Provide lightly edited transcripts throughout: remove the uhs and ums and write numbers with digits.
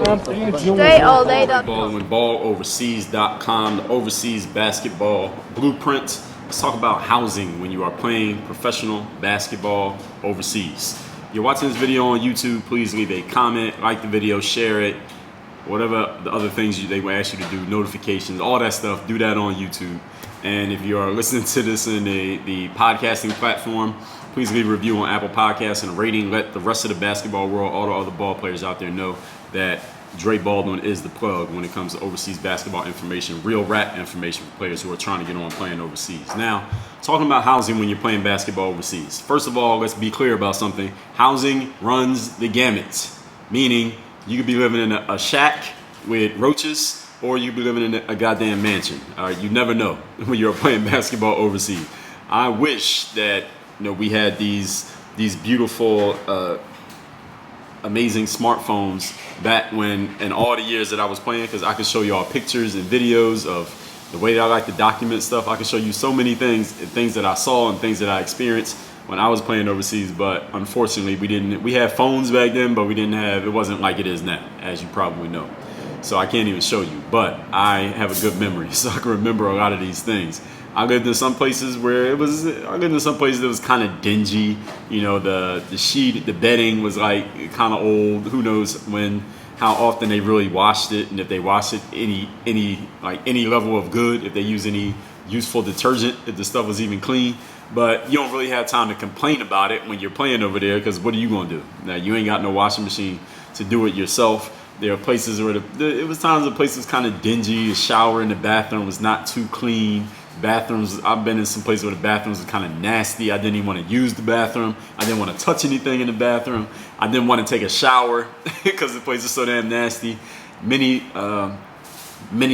Baldwin, balloverseas.com, the overseas basketball blueprint. Let's talk about housing when you are playing professional basketball overseas. If you're watching this video on YouTube, please leave a comment, like the video, share it, whatever the other things they will ask you to do, notifications, all that stuff, do that on YouTube. And if you are listening to this in the podcasting platform, please leave a review on Apple Podcasts and a rating. Let the rest of the basketball world, all the other ball players out there know that Dre Baldwin is the plug when it comes to overseas basketball information, real rap information for players who are trying to get on playing overseas. Now, talking about housing when you're playing basketball overseas. First of all, let's be clear about something. Housing runs the gamut, meaning you could be living in a shack with roaches, or you could be living in a goddamn mansion. All right, you never know when you're playing basketball overseas. I wish that we had these beautiful, amazing smartphones back when, in all the years that I was playing, because I could show you all pictures and videos of the way that I like to document stuff. I could show you so many things, and things that I saw and things that I experienced when I was playing overseas. But unfortunately, we had phones back then, but it wasn't like it is now, as you probably know. So I can't even show you, but I have a good memory, so I can remember a lot of these things. I lived in some places that was kind of dingy. The bedding was like kind of old. Who knows how often they really washed it, and if they washed it any level of good, if they use any useful detergent, if the stuff was even clean. But you don't really have time to complain about it when you're playing over there, because what are you gonna do? Now, you ain't got no washing machine to do it yourself. There are places where it was times the place was kind of dingy. The shower in the bathroom was not too clean. Bathrooms, I've been in some places where the bathrooms were kind of nasty. I didn't even want to use the bathroom. I didn't want to touch anything in the bathroom. I didn't want to take a shower because the place is so damn nasty. Many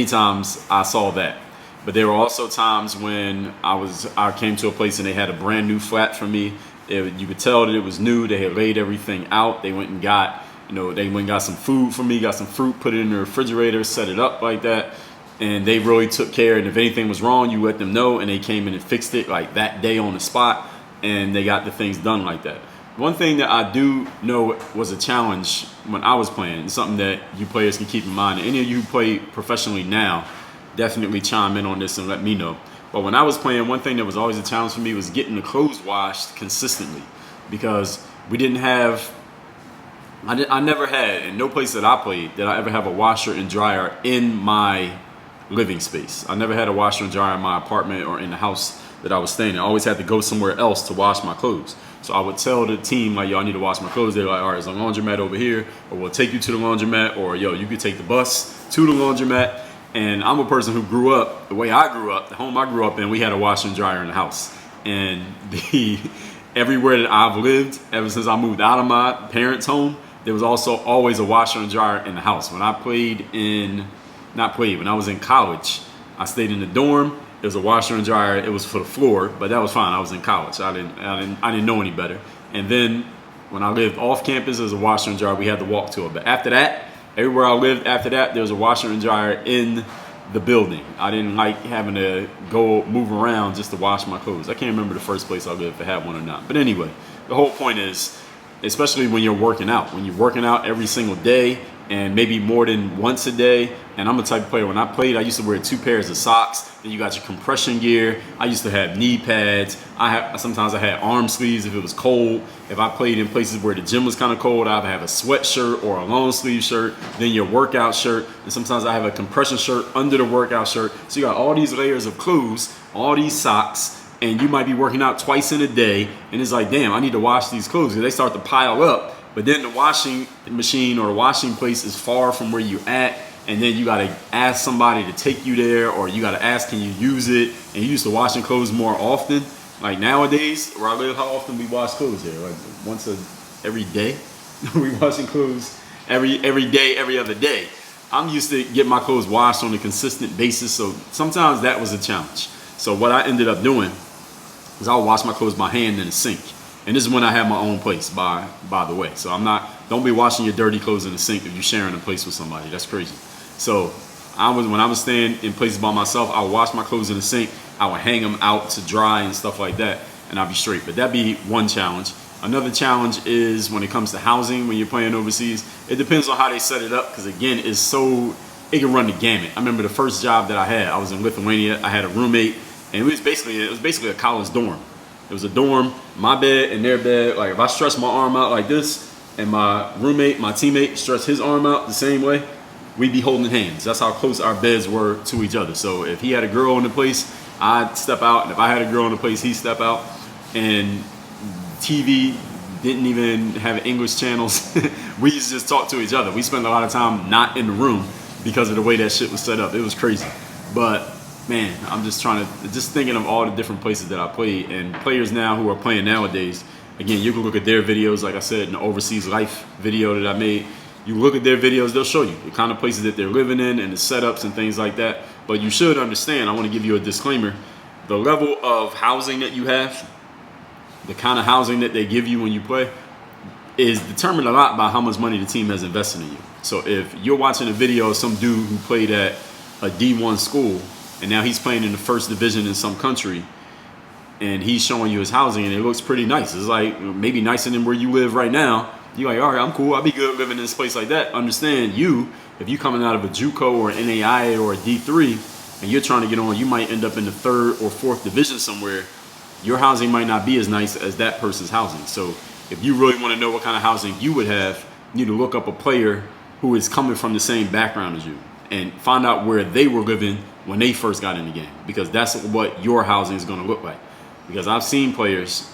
times I saw that. But there were also times when I came to a place and they had a brand new flat for me. You could tell that it was new. They had laid everything out. They went and got some food for me, got some fruit, put it in the refrigerator, set it up like that. And they really took care. And if anything was wrong, you let them know, and they came in and fixed it like that day on the spot. And they got the things done like that. One thing that I do know was a challenge when I was playing, something that you players can keep in mind. And any of you who play professionally now, definitely chime in on this and let me know. But when I was playing, one thing that was always a challenge for me was getting the clothes washed consistently, because we didn't have. I never had, in no place that I played, did I ever have a washer and dryer in my living space. I never had a washer and dryer in my apartment or in the house that I was staying in. I always had to go somewhere else to wash my clothes. So I would tell the team, like, yo, I need to wash my clothes. They're like, all right, there's a laundromat over here, or we'll take you to the laundromat, or yo, you could take the bus to the laundromat. And I'm a person who grew up, the way I grew up, the home I grew up in, we had a washer and dryer in the house. And everywhere that I've lived, ever since I moved out of my parents' home, there was also always a washer and dryer in the house. When I when I was in college, I stayed in the dorm. There was a washer and dryer. It was for the floor, but that was fine. I was in college. I didn't know any better. And then when I lived off campus, there was a washer and dryer. We had to walk to it. But after that, everywhere I lived after that, there was a washer and dryer in the building. I didn't like having to go move around just to wash my clothes. I can't remember the first place I lived if I had one or not. But anyway, the whole point is, especially when you're working out. When you're working out every single day, and maybe more than once a day. And I'm the type of player, when I played, I used to wear 2 pairs of socks. Then you got your compression gear. I used to have knee pads. Sometimes I had arm sleeves if it was cold. If I played in places where the gym was kind of cold, I'd have a sweatshirt or a long sleeve shirt, then your workout shirt. And sometimes I have a compression shirt under the workout shirt. So you got all these layers of clothes, all these socks, and you might be working out twice in a day. And it's like, damn, I need to wash these clothes, because they start to pile up. But then the washing machine or the washing place is far from where you're at, and then you gotta ask somebody to take you there, or you gotta ask, can you use it? And you used to washing clothes more often. Like nowadays, where I live, how often we wash clothes here? Like every day? We washing clothes every day, every other day. I'm used to getting my clothes washed on a consistent basis, so sometimes that was a challenge. So what I ended up doing is I would wash my clothes by hand in the sink. And this is when I have my own place, by the way. So don't be washing your dirty clothes in the sink if you're sharing a place with somebody. That's crazy. So when I was staying in places by myself, I would wash my clothes in the sink. I would hang them out to dry and stuff like that, and I'd be straight. But that'd be one challenge. Another challenge is when it comes to housing when you're playing overseas. It depends on how they set it up, because again, it can run the gamut. I remember the first job that I was in Lithuania. I had a roommate, and it was basically a college dorm. It was a dorm, my bed and their bed. Like if I stretched my arm out like this, and my teammate, stretched his arm out the same way, we'd be holding hands. That's how close our beds were to each other. So if he had a girl in the place, I'd step out, and if I had a girl in the place, he'd step out. And TV didn't even have English channels. We used to just talk to each other. We spent a lot of time not in the room because of the way that shit was set up. It was crazy. But man, I'm just thinking of all the different places that I played, and players now who are playing nowadays. Again, you can look at their videos, like I said, in the Overseas Life video that I made. You look at their videos, they'll show you the kind of places that they're living in and the setups and things like that. But you should understand, I want to give you a disclaimer, the level of housing that you have, the kind of housing that they give you when you play, is determined a lot by how much money the team has invested in you. So if you're watching a video of some dude who played at a D1 school, and now he's playing in the first division in some country, and he's showing you his housing, and it looks pretty nice. It's like maybe nicer than where you live right now. You're like, all right, I'm cool. I'll be good living in this place like that. Understand, if you're coming out of a JUCO or an NAIA or a D3, and you're trying to get on, you might end up in the third or fourth division somewhere. Your housing might not be as nice as that person's housing. So if you really want to know what kind of housing you would have, you need to look up a player who is coming from the same background as you and find out where they were living when they first got in the game, because that's what your housing is going to look like. Because I've seen players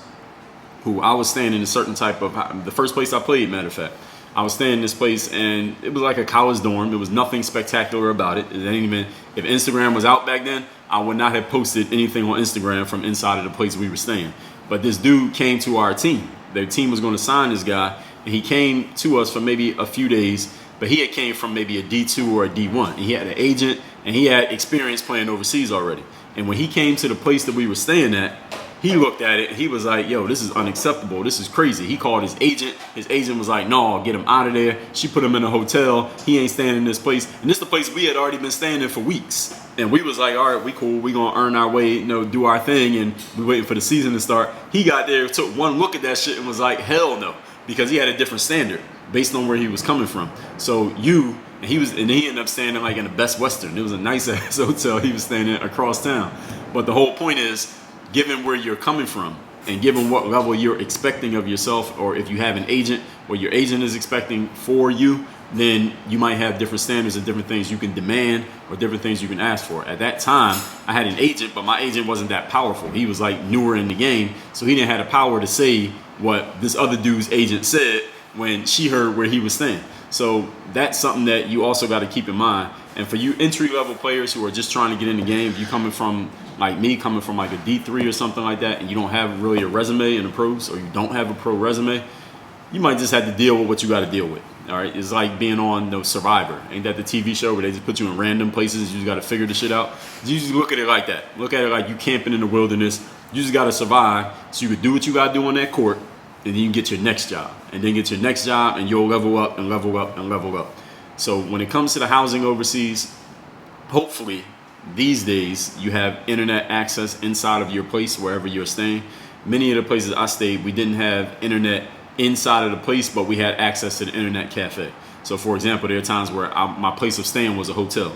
who I was staying in a certain type of, the first place I played, matter of fact, I was staying in this place, and it was like a college dorm. There was nothing spectacular about it. It ain't even, if Instagram was out back then, I would not have posted anything on Instagram from inside of the place we were staying. But this dude came to our team. Their team was going to sign this guy, and he came to us for maybe a few days, but he had came from maybe a D2 or a D1. And he had an agent, and he had experience playing overseas already. And when he came to the place that we were staying at, he looked at it, and he was like, yo, this is unacceptable. This is crazy. He called his agent. His agent was like, no, get him out of there. She put him in a hotel. He ain't staying in this place. And this is the place we had already been staying in for weeks. And we was like, all right, we cool. We gonna earn our way, do our thing. And we waiting for the season to start. He got there, took one look at that shit and was like, hell no. Because he had a different standard based on where he was coming from. So he ended up staying in like in the Best Western. It was a nice ass hotel he was staying in across town. But the whole point is, given where you're coming from and given what level you're expecting of yourself, or if you have an agent, what your agent is expecting for you, then you might have different standards and different things you can demand or different things you can ask for. At that time, I had an agent, but my agent wasn't that powerful. He was like newer in the game, so he didn't have the power to say what this other dude's agent said when she heard where he was staying. So that's something that you also got to keep in mind. And for you entry-level players who are just trying to get in the game, if you coming from like me, coming from like a D3 or something like that, and you don't have really a resume in the pros, or you don't have a pro resume, you might just have to deal with what you got to deal with. All right, it's like being on Survivor. Ain't that the TV show where they just put you in random places? You just got to figure the shit out. You just look at it like that. Look at it like you camping in the wilderness. You just got to survive so you can do what you got to do on that court, and then you can get your next job, and then get your next job, and you'll level up and level up and level up. So when it comes to the housing overseas, hopefully these days you have internet access inside of your place wherever you're staying. Many of the places I stayed, we didn't have internet inside of the place, but we had access to the internet cafe. So for example, there are times where my place of staying was a hotel.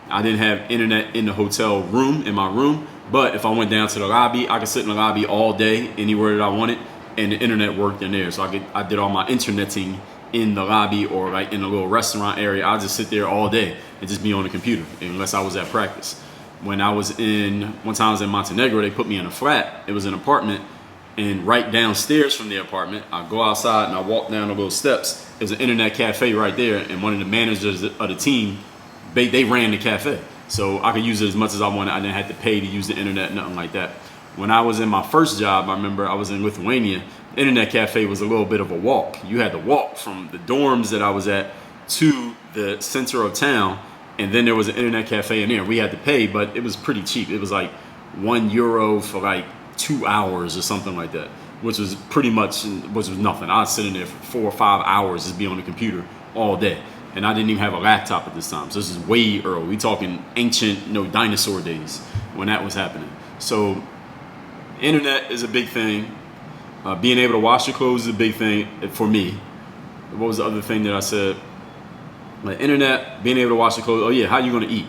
I didn't have internet in the hotel room, in my room, but if I went down to the lobby, I could sit in the lobby all day, anywhere that I wanted, and the internet worked in there. So I did all my interneting in the lobby, or like in a little restaurant area. I'll just sit there all day and just be on the computer unless I was at practice. One time I was in Montenegro, they put me in a flat. It was an apartment, and right downstairs from the apartment, I go outside and I walk down the little steps. There's an internet cafe right there, and one of the managers of the team, they ran the cafe. So I could use it as much as I wanted. I didn't have to pay to use the internet, nothing like that. When I was in my first job, I remember I was in Lithuania. The internet cafe was a little bit of a walk. You had to walk from the dorms that I was at to the center of town, and then there was an internet cafe in there. We had to pay, but it was pretty cheap. It was like €1 for like 2 hours or something like that, which was nothing. I was sitting there for 4 or 5 hours just be on the computer all day. And I didn't even have a laptop at this time. So this is way early. We talking ancient, dinosaur days when that was happening. So internet is a big thing. Being able to wash your clothes is a big thing for me. What was the other thing that I said? Like internet, being able to wash your clothes. Oh yeah, how you gonna eat?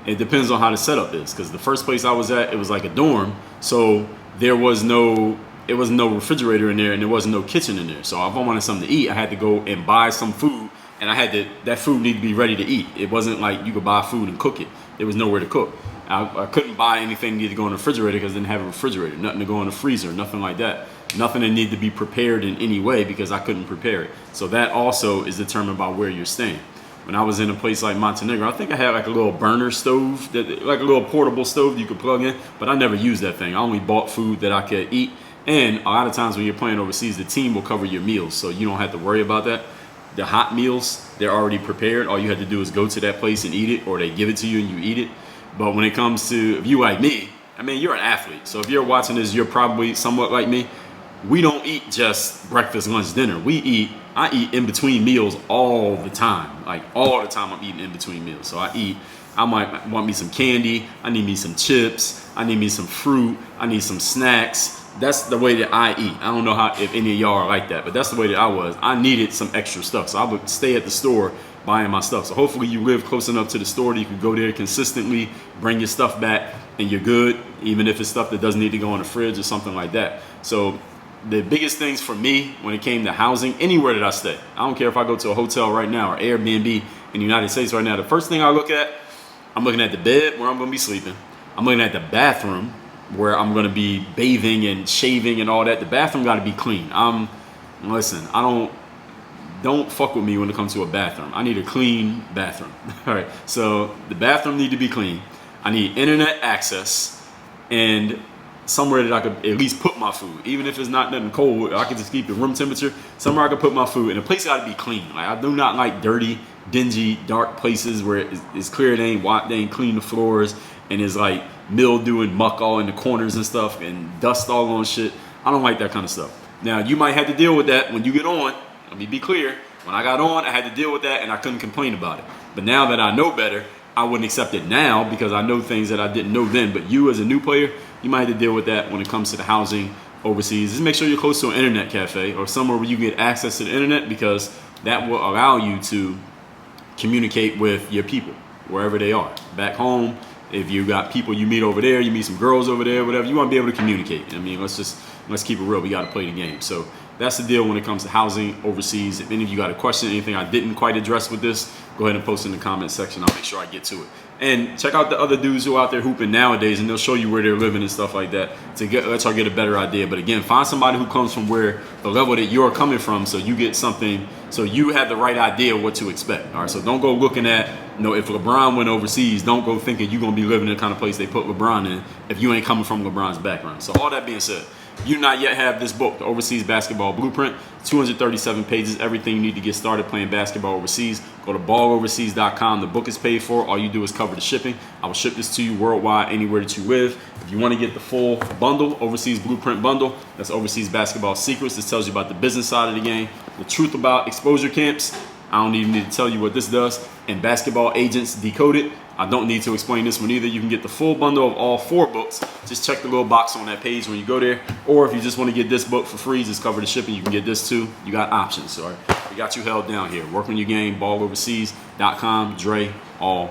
It depends on how the setup is. Because the first place I was at, it was like a dorm, so it was no refrigerator in there, and there wasn't no kitchen in there. So if I wanted something to eat, I had to go and buy some food, and that food needed to be ready to eat. It wasn't like you could buy food and cook it. There was nowhere to cook. I couldn't buy anything that needed to go in the refrigerator because I didn't have a refrigerator. Nothing to go in the freezer, nothing like that. Nothing that needed to be prepared in any way because I couldn't prepare it. So that also is determined by where you're staying. When I was in a place like Montenegro, I think I had like a little burner stove, like a little portable stove you could plug in, but I never used that thing. I only bought food that I could eat. And a lot of times when you're playing overseas, the team will cover your meals, so you don't have to worry about that. The hot meals, they're already prepared. All you have to do is go to that place and eat it, or they give it to you and you eat it. But when it comes to, if you like me, I mean, you're an athlete. So if you're watching this, you're probably somewhat like me. We don't eat just breakfast, lunch, dinner. I eat in between meals all the time. Like all the time I'm eating in between meals. So I might want me some candy. I need me some chips. I need me some fruit. I need some snacks. That's the way that I eat. I don't know if any of y'all are like that, but that's the way that I was. I needed some extra stuff. So I would stay at the store buying my stuff. So hopefully you live close enough to the store that you can go there consistently, bring your stuff back, and you're good, even if it's stuff that doesn't need to go in the fridge or something like that. So the biggest things for me when it came to housing, anywhere that I stay, I don't care if I go to a hotel right now or Airbnb in the United States right now, the first thing I look at, I'm looking at the bed where I'm going to be sleeping. I'm looking at the bathroom where I'm going to be bathing and shaving and all that. The bathroom got to be clean. Listen, don't fuck with me when it comes to a bathroom. I need a clean bathroom. All right, so the bathroom need to be clean. I need internet access and somewhere that I could at least put my food. Even if it's not nothing cold, I can just keep it room temperature. Somewhere I could put my food, and the place got to be clean. Like, I do not like dirty, dingy, dark places where it's clear they ain't clean the floors, and there's like mildew and muck all in the corners and stuff, and dust all on shit. I don't like that kind of stuff. Now, you might have to deal with that when you get on. Let me be clear. When I got on, I had to deal with that, and I couldn't complain about it. But now that I know better, I wouldn't accept it now because I know things that I didn't know then. But you, as a new player, you might have to deal with that when it comes to the housing overseas. Just make sure you're close to an internet cafe or somewhere where you can get access to the internet, because that will allow you to communicate with your people wherever they are. Back home, if you got people you meet over there, you meet some girls over there, whatever, you want to be able to communicate. I mean, let's keep it real. We got to play the game. So that's the deal when it comes to housing overseas. If any of you got a question, anything I didn't quite address with this, go ahead and post in the comment section. I'll make sure I get to it. And check out the other dudes who are out there hooping nowadays, and they'll show you where they're living and stuff like that to let y'all get a better idea. But again, find somebody who comes from where the level that you're coming from, so you get something, so you have the right idea what to expect. All right, so don't go looking at, if LeBron went overseas, don't go thinking you're gonna be living in the kind of place they put LeBron in if you ain't coming from LeBron's background. So all that being said, you not yet have this book, The Overseas Basketball Blueprint, 237 pages, everything you need to get started playing basketball overseas. Go to balloverseas.com. The book is paid for. All you do is cover the shipping. I will ship this to you worldwide, anywhere that you live. If you want to get the full bundle, Overseas Blueprint Bundle, that's Overseas Basketball Secrets. This tells you about the business side of the game, the truth about exposure camps. I don't even need to tell you what this does. And Basketball Agents Decoded. I don't need to explain this one either. You can get the full bundle of all 4 books. Just check the little box on that page when you go there. Or if you just want to get this book for free, just cover the shipping, you can get this too. You got options, all right? We got you held down here. Work on your game, balloverseas.com, Dre, all